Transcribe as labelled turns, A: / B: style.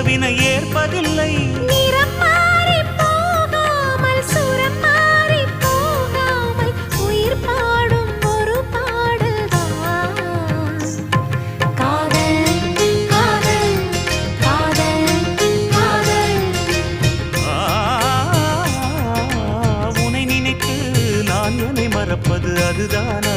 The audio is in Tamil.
A: உறவினை ஏற்பதில்லை.
B: நிறம் மாறி போகாமல் சுரம் மாறி போகாமல் உயிர் பாடும் ஒரு பாடல்தான் காதல் காதல் காதல் காதல்.
A: உனை நினைத்து நான் என்னை மறப்பது அதுதானா?